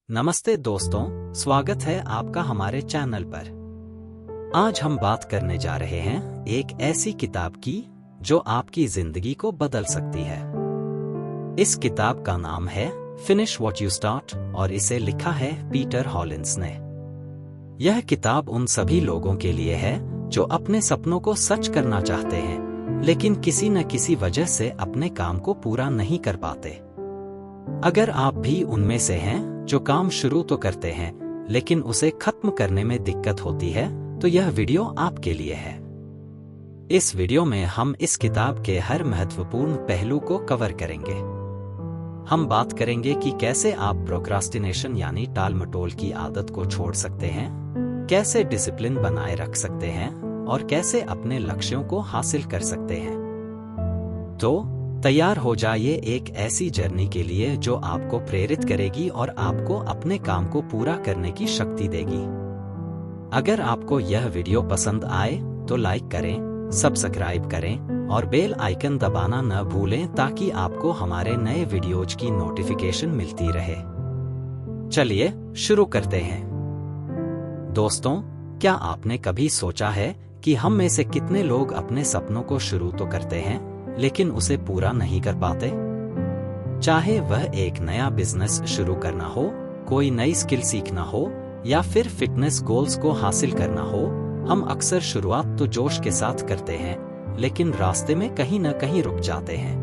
नमस्ते दोस्तों, स्वागत है आपका हमारे चैनल पर। आज हम बात करने जा रहे हैं एक ऐसी किताब की जो आपकी जिंदगी को बदल सकती है। इस किताब का नाम है फिनिश व्हाट यू स्टार्ट और इसे लिखा है पीटर हॉलिंस ने। यह किताब उन सभी लोगों के लिए है जो अपने सपनों को सच करना चाहते हैं, लेकिन किसी न किसी वजह से अपने काम को पूरा नहीं कर पाते। अगर आप भी उनमें से हैं जो काम शुरू तो करते हैं लेकिन उसे खत्म करने में दिक्कत होती है, तो यह वीडियो आपके लिए है। इस वीडियो में हम इस किताब के हर महत्वपूर्ण पहलू को कवर करेंगे। हम बात करेंगे कि कैसे आप प्रोक्रास्टिनेशन यानी टाल-मटोल की आदत को छोड़ सकते हैं, कैसे डिसिप्लिन बनाए रख सकते हैं और कैसे अपने लक्ष्यों को हासिल कर सकते हैं। तो तैयार हो जाइए एक ऐसी जर्नी के लिए जो आपको प्रेरित करेगी और आपको अपने काम को पूरा करने की शक्ति देगी। अगर आपको यह वीडियो पसंद आए तो लाइक करें, सब्सक्राइब करें और बेल आइकन दबाना न भूलें ताकि आपको हमारे नए वीडियोज की नोटिफिकेशन मिलती रहे। चलिए शुरू करते हैं। दोस्तों, क्या आपने कभी सोचा है कि हम में से कितने लोग अपने सपनों को शुरू तो करते हैं लेकिन उसे पूरा नहीं कर पाते? चाहे वह एक नया बिजनेस शुरू करना हो, कोई नई स्किल सीखना हो या फिर फिटनेस गोल्स को हासिल करना हो, हम अक्सर शुरुआत तो जोश के साथ करते हैं लेकिन रास्ते में कहीं न कहीं रुक जाते हैं।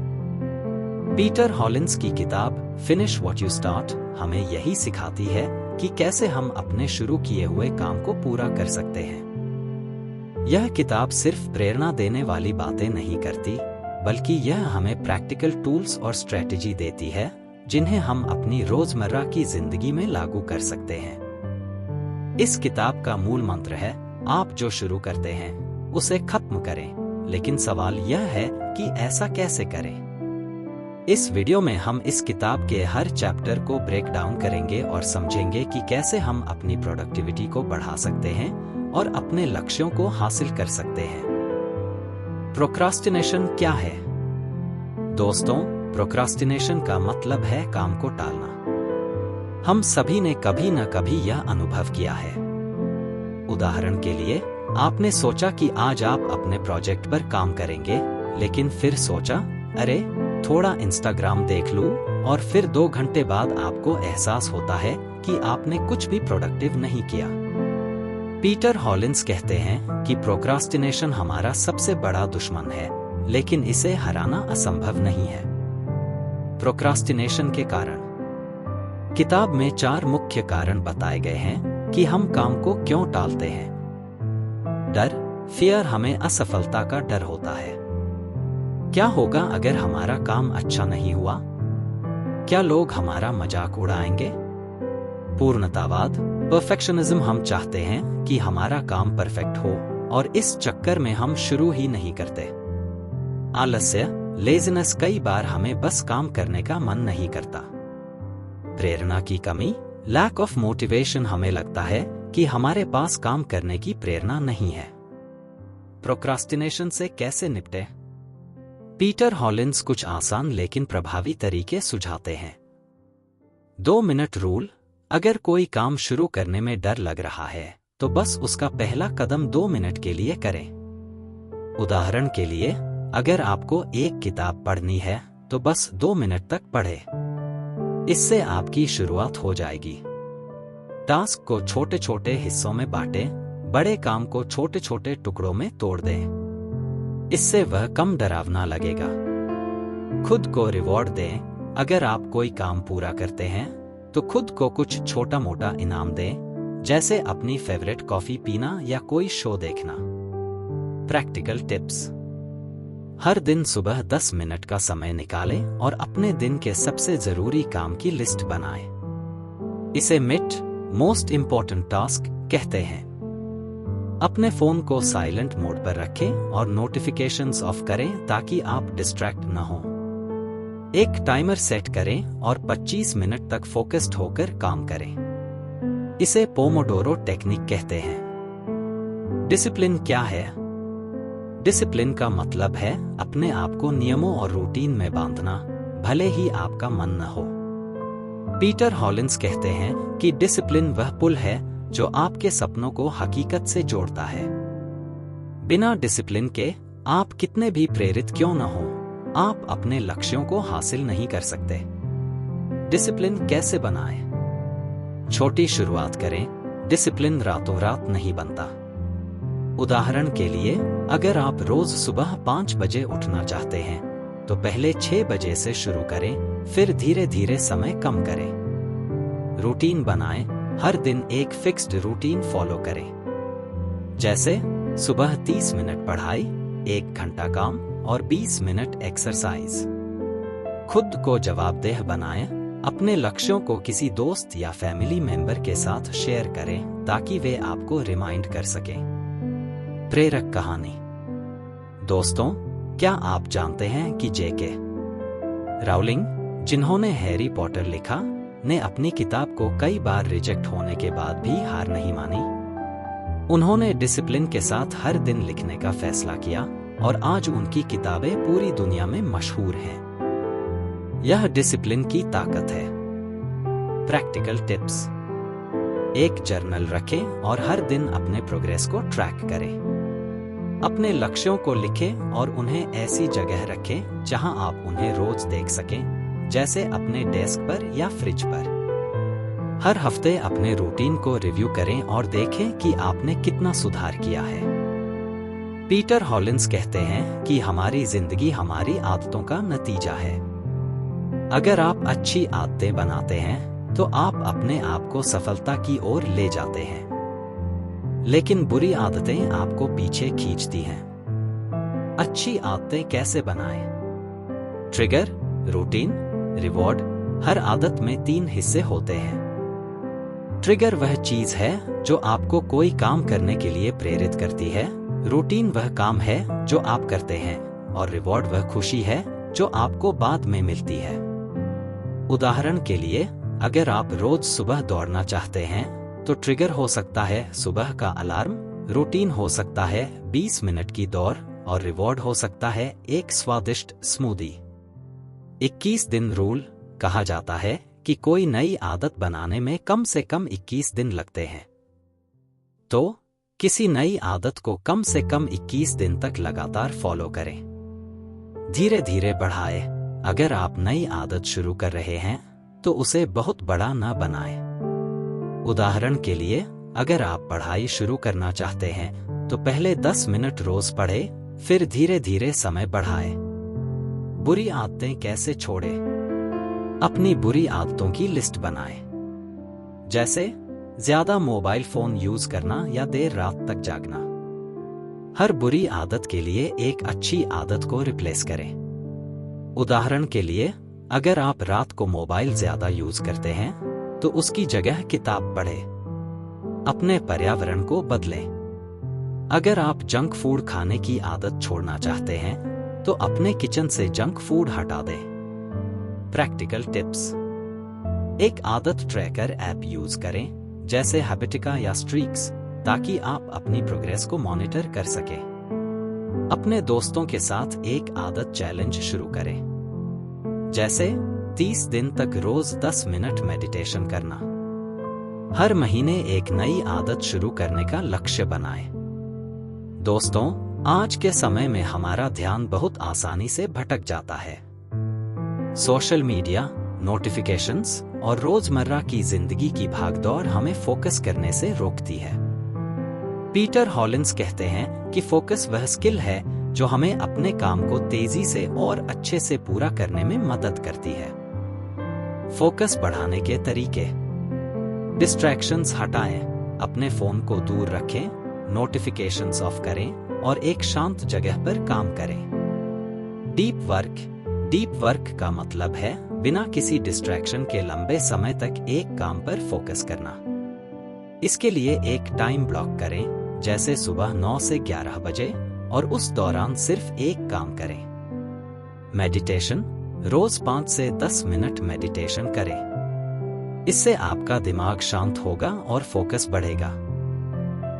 पीटर हॉलिंस की किताब फिनिश व्हाट यू स्टार्ट हमें यही सिखाती है कि कैसे हम अपने शुरू किए हुए काम को पूरा कर सकते हैं। यह किताब सिर्फ प्रेरणा देने वाली बातें नहीं करती, बल्कि यह हमें प्रैक्टिकल टूल्स और स्ट्रेटजी देती है जिन्हें हम अपनी रोजमर्रा की जिंदगी में लागू कर सकते हैं। इस किताब का मूल मंत्र है, आप जो शुरू करते हैं उसे खत्म करें, लेकिन सवाल यह है कि ऐसा कैसे करें। इस वीडियो में हम इस किताब के हर चैप्टर को ब्रेक डाउन करेंगे और समझेंगे कि कैसे हम अपनी प्रोडक्टिविटी को बढ़ा सकते हैं और अपने लक्ष्यों को हासिल कर सकते हैं। प्रोक्रास्टिनेशन क्या है? दोस्तों, प्रोक्रास्टिनेशन का मतलब है काम को टालना। हम सभी ने कभी न कभी यह अनुभव किया है। उदाहरण के लिए, आपने सोचा कि आज आप अपने प्रोजेक्ट पर काम करेंगे, लेकिन फिर सोचा, अरे थोड़ा इंस्टाग्राम देख लूं, और फिर 2 घंटे बाद आपको एहसास होता है कि आपने कुछ भी प्रोडक्टिव नहीं किया। पीटर हॉलिंस कहते हैं कि प्रोक्रास्टिनेशन हमारा सबसे बड़ा दुश्मन है, लेकिन इसे हराना असंभव नहीं है। प्रोक्रास्टिनेशन के कारण किताब में 4 मुख्य कारण बताए गए हैं कि हम काम को क्यों टालते हैं। डर, फियर हमें असफलता का डर होता है। क्या होगा अगर हमारा काम अच्छा नहीं हुआ? क्या लोग हमारा मजाक उड़ाएंगे? पूर्णतावाद, परफेक्शनिज्म, हम चाहते हैं कि हमारा काम परफेक्ट हो और इस चक्कर में हम शुरू ही नहीं करते। आलस्य, लेजीनेस, कई बार हमें बस काम करने का मन नहीं करता। प्रेरणा की कमी, लैक ऑफ मोटिवेशन, हमें लगता है कि हमारे पास काम करने की प्रेरणा नहीं है। प्रोक्रास्टिनेशन से कैसे निपटे? पीटर हॉलिंस कुछ आसान लेकिन प्रभावी तरीके सुझाते हैं। 2 मिनट रूल, अगर कोई काम शुरू करने में डर लग रहा है तो बस उसका पहला कदम 2 मिनट के लिए करें। उदाहरण के लिए, अगर आपको एक किताब पढ़नी है तो बस 2 मिनट तक पढ़ें। इससे आपकी शुरुआत हो जाएगी। टास्क को छोटे छोटे हिस्सों में बांटें, बड़े काम को छोटे छोटे टुकड़ों में तोड़ दें। इससे वह कम डरावना लगेगा। खुद को रिवॉर्ड दें, अगर आप कोई काम पूरा करते हैं तो खुद को कुछ छोटा मोटा इनाम दें, जैसे अपनी फेवरेट कॉफी पीना या कोई शो देखना। प्रैक्टिकल टिप्स, हर दिन सुबह 10 मिनट का समय निकालें और अपने दिन के सबसे जरूरी काम की लिस्ट बनाएं। इसे मिट मोस्ट इम्पोर्टेंट टास्क कहते हैं। अपने फोन को साइलेंट मोड पर रखें और नोटिफिकेशंस ऑफ करें ताकि आप डिस्ट्रैक्ट न हो। एक टाइमर सेट करें और 25 मिनट तक फोकस्ड होकर काम करें। इसे पोमोडोरो टेक्निक कहते हैं। डिसिप्लिन क्या है? डिसिप्लिन का मतलब है अपने आप को नियमों और रूटीन में बांधना, भले ही आपका मन न हो। पीटर हॉलिंस कहते हैं कि डिसिप्लिन वह पुल है जो आपके सपनों को हकीकत से जोड़ता है। बिना डिसिप्लिन के आप कितने भी प्रेरित क्यों न हो, आप अपने लक्ष्यों को हासिल नहीं कर सकते। डिसिप्लिन कैसे बनाएं? छोटी शुरुआत करें। डिसिप्लिन रातों रात नहीं बनता। उदाहरण के लिए, अगर आप रोज सुबह 5 बजे उठना चाहते हैं तो पहले 6 बजे से शुरू करें, फिर धीरे धीरे समय कम करें। रूटीन बनाएं। हर दिन एक फिक्स्ड रूटीन फॉलो करें, जैसे सुबह 30 मिनट पढ़ाई, 1 घंटा काम और 20 मिनट एक्सरसाइज। खुद को जवाबदेह बनाएं। अपने लक्ष्यों को किसी दोस्त या फैमिली मेंबर के साथ शेयर करें ताकि वे आपको रिमाइंड कर सकें। प्रेरक कहानी। दोस्तों, क्या आप जानते हैं कि जेके राउलिंग, जिन्होंने हैरी पॉटर लिखा, ने अपनी किताब को कई बार रिजेक्ट होने के बाद भी हार नहीं मानी। उन्होंने डिसिप्लिन के साथ हर दिन लिखने का फैसला किया और आज उनकी किताबें पूरी दुनिया में मशहूर हैं। यह डिसिप्लिन की ताकत है। Practical tips. एक जर्नल रखें और हर दिन अपने प्रोग्रेस को ट्रैक करें। अपने लक्ष्यों को लिखें और उन्हें ऐसी जगह रखें जहां आप उन्हें रोज देख सकें, जैसे अपने डेस्क पर या फ्रिज पर। हर हफ्ते अपने रूटीन को रिव्यू करें और देखें कि आपने कितना सुधार किया है। पीटर हॉलिंस कहते हैं कि हमारी जिंदगी हमारी आदतों का नतीजा है। अगर आप अच्छी आदतें बनाते हैं तो आप अपने आप को सफलता की ओर ले जाते हैं, लेकिन बुरी आदतें आपको पीछे खींचती हैं। अच्छी आदतें कैसे बनाएं? Trigger, routine, reward. हर आदत में 3 हिस्से होते हैं। ट्रिगर वह चीज है जो आपको कोई काम करने के लिए प्रेरित करती है, रूटीन वह काम है जो आप करते हैं, और रिवॉर्ड वह खुशी है जो आपको बाद में मिलती है। उदाहरण के लिए, अगर आप रोज सुबह दौड़ना चाहते हैं तो ट्रिगर हो सकता है सुबह का अलार्म, रूटीन हो सकता है 20 मिनट की दौड़, और रिवॉर्ड हो सकता है एक स्वादिष्ट स्मूदी। 21 दिन रूल। कहा जाता है कि कोई नई आदत बनाने में कम से कम 21 दिन लगते हैं। तो किसी नई आदत को कम से कम 21 दिन तक लगातार फॉलो करें। धीरे धीरे बढ़ाएं। अगर आप नई आदत शुरू कर रहे हैं तो उसे बहुत बड़ा न बनाएं। उदाहरण के लिए, अगर आप पढ़ाई शुरू करना चाहते हैं तो पहले 10 मिनट रोज पढ़ें, फिर धीरे धीरे समय बढ़ाएं। बुरी आदतें कैसे छोड़ें? अपनी बुरी आदतों की लिस्ट बनाएं, जैसे ज्यादा मोबाइल फोन यूज करना या देर रात तक जागना। हर बुरी आदत के लिए एक अच्छी आदत को रिप्लेस करें। उदाहरण के लिए, अगर आप रात को मोबाइल ज्यादा यूज करते हैं तो उसकी जगह किताब पढ़ें। अपने पर्यावरण को बदलें। अगर आप जंक फूड खाने की आदत छोड़ना चाहते हैं तो अपने किचन से जंक फूड हटा दें। Practical tips. एक आदत ट्रैकर ऐप यूज करें, जैसे हैबिटिका या स्ट्रीक्स, ताकि आप अपनी प्रोग्रेस को मॉनिटर कर सकें। अपने दोस्तों के साथ एक आदत चैलेंज शुरू करें, जैसे 30 दिन तक रोज 10 मिनट मेडिटेशन करना। हर महीने एक नई आदत शुरू करने का लक्ष्य बनाएं। दोस्तों, आज के समय में हमारा ध्यान बहुत आसानी से भटक जाता है। सोशल मीडिया, नोटिफिकेशंस और रोजमर्रा की जिंदगी की भागदौड़ हमें फोकस करने से रोकती है। पीटर हॉलिंस कहते हैं कि फोकस वह स्किल है जो हमें अपने काम को तेजी से और अच्छे से पूरा करने में मदद करती है। फोकस बढ़ाने के तरीके। डिस्ट्रैक्शंस हटाएं। अपने फोन को दूर रखें, नोटिफिकेशंस ऑफ करें और एक शांत जगह पर काम करें। Deep work. डीप वर्क का मतलब है बिना किसी डिस्ट्रैक्शन के लंबे समय तक एक काम पर फोकस करना। इसके लिए एक टाइम ब्लॉक करें, जैसे सुबह 9 से 11 बजे, और उस दौरान सिर्फ एक काम करें। मेडिटेशन। रोज 5 से 10 मिनट मेडिटेशन करें। इससे आपका दिमाग शांत होगा और फोकस बढ़ेगा।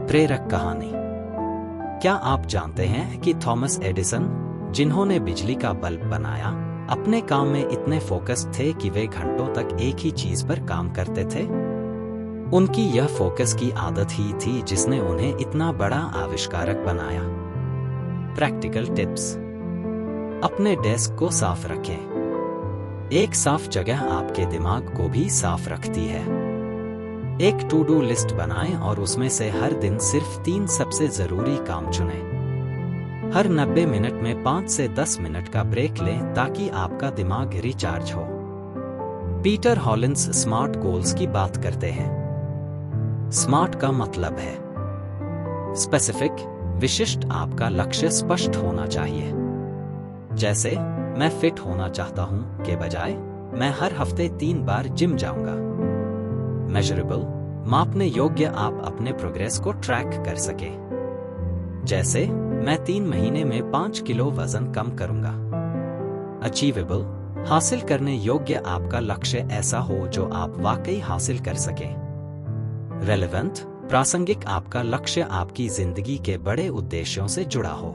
प्रेरक कहानी। क्या आप जानते हैं कि थॉमस एडिसन, जिन्होंने बिजली का बल्ब बनाया, अपने काम में इतने फोकस्ड थे कि वे घंटों तक एक ही चीज पर काम करते थे। उनकी यह फोकस की आदत ही थी जिसने उन्हें इतना बड़ा आविष्कारक बनाया। Practical tips. अपने डेस्क को साफ रखें। एक साफ जगह आपके दिमाग को भी साफ रखती है। एक टू डू लिस्ट बनाएं और उसमें से हर दिन सिर्फ 3 सबसे जरूरी काम चुनें। हर 90 मिनट में 5 से 10 मिनट का ब्रेक लें ताकि आपका दिमाग रिचार्ज हो। पीटर हॉलिंस स्मार्ट गोल्स की बात करते हैं। स्मार्ट का मतलब है स्पेसिफिक, विशिष्ट। आपका लक्ष्य स्पष्ट होना चाहिए। जैसे मैं फिट होना चाहता हूं के बजाय मैं हर हफ्ते 3 बार जिम जाऊंगा। मेजरेबल, मापने योग्य, आप अपने प्रोग्रेस को ट्रैक कर सके। जैसे मैं 3 महीने में 5 किलो वजन कम करूंगा। अचीवेबल, हासिल करने योग्य, आपका लक्ष्य ऐसा हो जो आप वाकई हासिल कर सके। रेलेवेंट, प्रासंगिक, आपका लक्ष्य आपकी जिंदगी के बड़े उद्देश्यों से जुड़ा हो।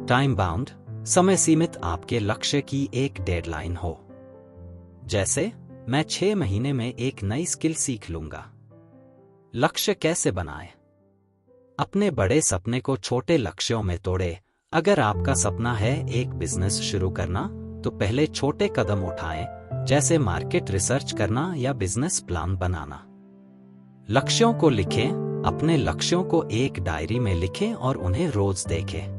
टाइम बाउंड, समय सीमित, आपके लक्ष्य की एक डेडलाइन हो। जैसे मैं 6 महीने में एक नई स्किल सीख लूंगा। लक्ष्य कैसे बनाएं? अपने बड़े सपने को छोटे लक्ष्यों में तोड़े। अगर आपका सपना है एक बिजनेस शुरू करना, तो पहले छोटे कदम उठाएं, जैसे मार्केट रिसर्च करना या बिजनेस प्लान बनाना। लक्ष्यों को लिखें। अपने लक्ष्यों को एक डायरी में लिखें और उन्हें रोज देखें।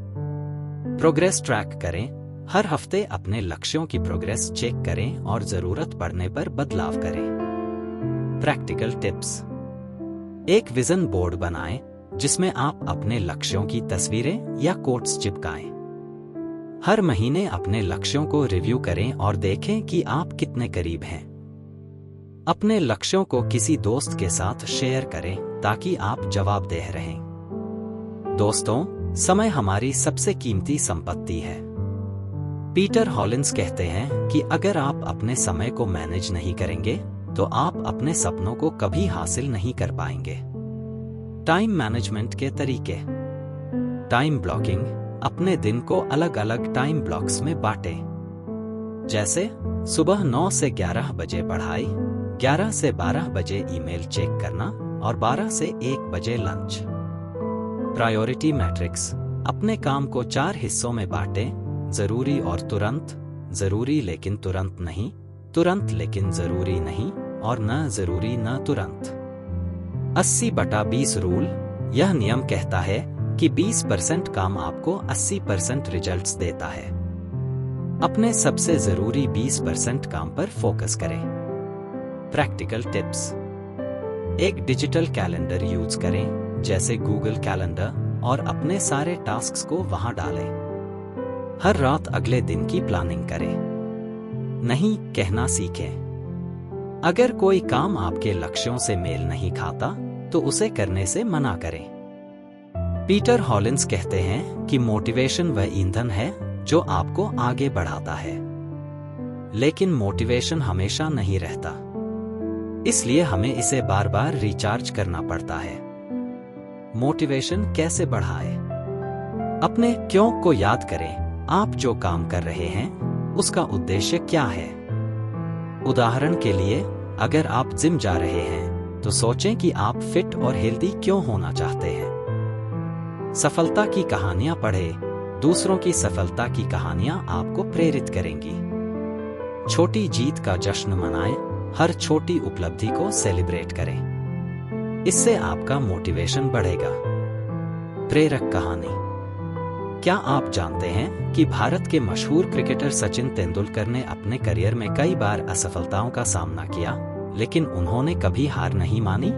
प्रोग्रेस ट्रैक करें। हर हफ्ते अपने लक्ष्यों की प्रोग्रेस चेक करें और जरूरत पड़ने पर बदलाव करें। Practical tips. एक विजन बोर्ड बनाएं जिसमें आप अपने लक्ष्यों की तस्वीरें या कोट्स चिपकाएं। हर महीने अपने लक्ष्यों को रिव्यू करें और देखें कि आप कितने करीब हैं। अपने लक्ष्यों को किसी दोस्त के साथ शेयर करें ताकि आप जवाबदेह रहें। दोस्तों, समय हमारी सबसे कीमती संपत्ति है। पीटर हॉलिंस कहते हैं कि अगर आप अपने समय को मैनेज नहीं करेंगे तो आप अपने सपनों को कभी हासिल नहीं कर पाएंगे। टाइम मैनेजमेंट के तरीके। टाइम ब्लॉकिंग, अपने दिन को अलग अलग टाइम ब्लॉक्स में बांटें। जैसे सुबह 9 से 11 बजे पढ़ाई, 11 से 12 बजे ईमेल चेक करना और 12 से 1 बजे लंच। प्रायोरिटी मैट्रिक्स, अपने काम को 4 हिस्सों में बांटें। जरूरी और तुरंत, जरूरी लेकिन तुरंत नहीं, तुरंत लेकिन जरूरी नहीं, और न जरूरी न तुरंत। 80/20 रूल, यह नियम कहता है कि 20% काम आपको 80% रिजल्ट्स देता है। अपने सबसे जरूरी 20% काम पर फोकस करें। Practical tips. एक डिजिटल कैलेंडर यूज करें, जैसे गूगल कैलेंडर, और अपने सारे टास्क्स को वहां डालें। हर रात अगले दिन की प्लानिंग करें। नहीं कहना सीखें। अगर कोई काम आपके लक्ष्यों से मेल नहीं खाता तो उसे करने से मना करें। पीटर हॉलिंस कहते हैं कि मोटिवेशन वह ईंधन है जो आपको आगे बढ़ाता है, लेकिन मोटिवेशन हमेशा नहीं रहता, इसलिए हमें इसे बार बार रिचार्ज करना पड़ता है। मोटिवेशन कैसे बढ़ाएं? अपने क्यों को याद करें। आप जो काम कर रहे हैं उसका उद्देश्य क्या है? उदाहरण के लिए, अगर आप जिम जा रहे हैं तो सोचें कि आप फिट और हेल्दी क्यों होना चाहते हैं। सफलता की कहानियां पढ़ें। दूसरों की सफलता की कहानियां आपको प्रेरित करेंगी। छोटी जीत का जश्न मनाएं। हर छोटी उपलब्धि को सेलिब्रेट करें। इससे आपका मोटिवेशन बढ़ेगा। प्रेरक कहानी। क्या आप जानते हैं कि भारत के मशहूर क्रिकेटर सचिन तेंदुलकर ने अपने करियर में कई बार असफलताओं का सामना किया, लेकिन उन्होंने कभी हार नहीं मानी।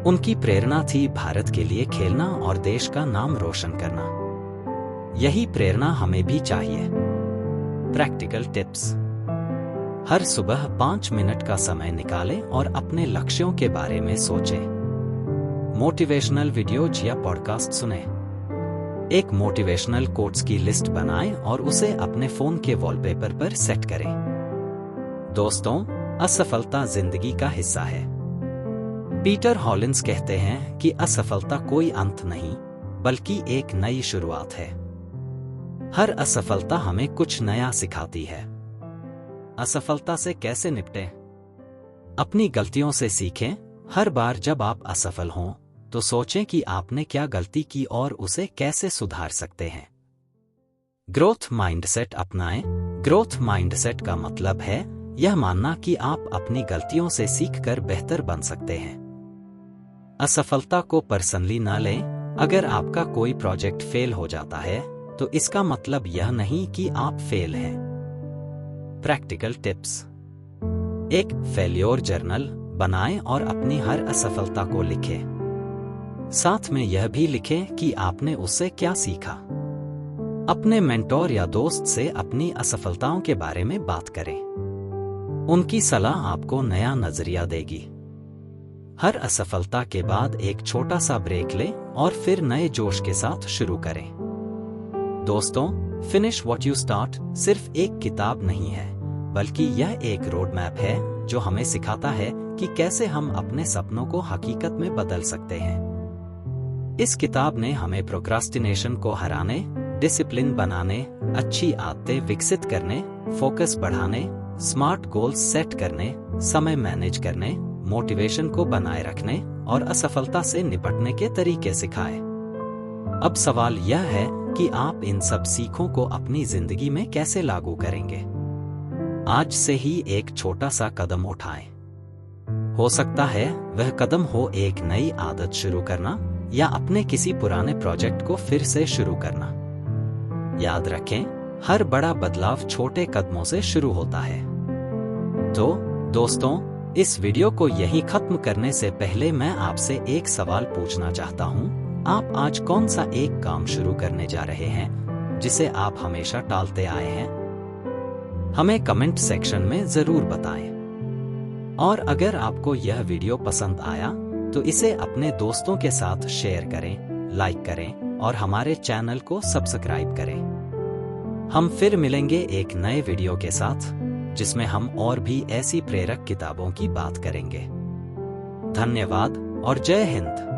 उनकी प्रेरणा थी भारत के लिए खेलना और देश का नाम रोशन करना। यही प्रेरणा हमें भी चाहिए। Practical tips. हर सुबह 5 मिनट का समय निकालें और अपने लक्ष्यों के बारे में सोचें। मोटिवेशनल वीडियोज या पॉडकास्ट सुनें। एक मोटिवेशनल कोट्स की लिस्ट बनाएं और उसे अपने फोन के वॉलपेपर पर सेट करें। दोस्तों, असफलता जिंदगी का हिस्सा है। पीटर हॉलिंस कहते हैं कि असफलता कोई अंत नहीं, बल्कि एक नई शुरुआत है। हर असफलता हमें कुछ नया सिखाती है। असफलता से कैसे निपटें? अपनी गलतियों से सीखें। हर बार जब आप असफल हों, तो सोचें कि आपने क्या गलती की और उसे कैसे सुधार सकते हैं। ग्रोथ माइंडसेट अपनाएं। ग्रोथ माइंडसेट का मतलब है यह मानना कि आप अपनी गलतियों से सीखकर बेहतर बन सकते हैं। असफलता को पर्सनली न लें। अगर आपका कोई प्रोजेक्ट फेल हो जाता है, तो इसका मतलब यह नहीं कि आप फेल हैं। Practical tips. एक फेल्योर जर्नल बनाएं और अपनी हर असफलता को लिखें। साथ में यह भी लिखें कि आपने उससे क्या सीखा। अपने मेंटोर या दोस्त से अपनी असफलताओं के बारे में बात करें। उनकी सलाह आपको नया नजरिया देगी। हर असफलता के बाद एक छोटा सा ब्रेक लें और फिर नए जोश के साथ शुरू करें। दोस्तों, फिनिश व्हाट यू स्टार्ट सिर्फ एक किताब नहीं है, बल्कि यह एक रोड मैप है जो हमें सिखाता है कि कैसे हम अपने सपनों को हकीकत में बदल सकते हैं। इस किताब ने हमें प्रोक्रास्टिनेशन को हराने, डिसिप्लिन बनाने, अच्छी आदतें विकसित करने, फोकस बढ़ाने, स्मार्ट गोल्स सेट करने, समय मैनेज करने, मोटिवेशन को बनाए रखने और असफलता से निपटने के तरीके सिखाए। अब सवाल यह है कि आप इन सब सीखों को अपनी जिंदगी में कैसे लागू करेंगे। आज से ही एक छोटा सा कदम उठाएं। हो सकता है वह कदम हो एक नई आदत शुरू करना या अपने किसी पुराने प्रोजेक्ट को फिर से शुरू करना। याद रखें, हर बड़ा बदलाव छोटे कदमों से शुरू होता है। तो दोस्तों, इस वीडियो को यहीं खत्म करने से पहले मैं आपसे एक सवाल पूछना चाहता हूं। आप आज कौन सा एक काम शुरू करने जा रहे हैं जिसे आप हमेशा टालते आए हैं? हमें कमेंट सेक्शन में जरूर बताएं। और अगर आपको यह वीडियो पसंद आया तो इसे अपने दोस्तों के साथ शेयर करें, लाइक करें और हमारे चैनल को सब्सक्राइब करें। हम फिर मिलेंगे एक नए वीडियो के साथ, जिसमें हम और भी ऐसी प्रेरक किताबों की बात करेंगे। धन्यवाद और जय हिंद।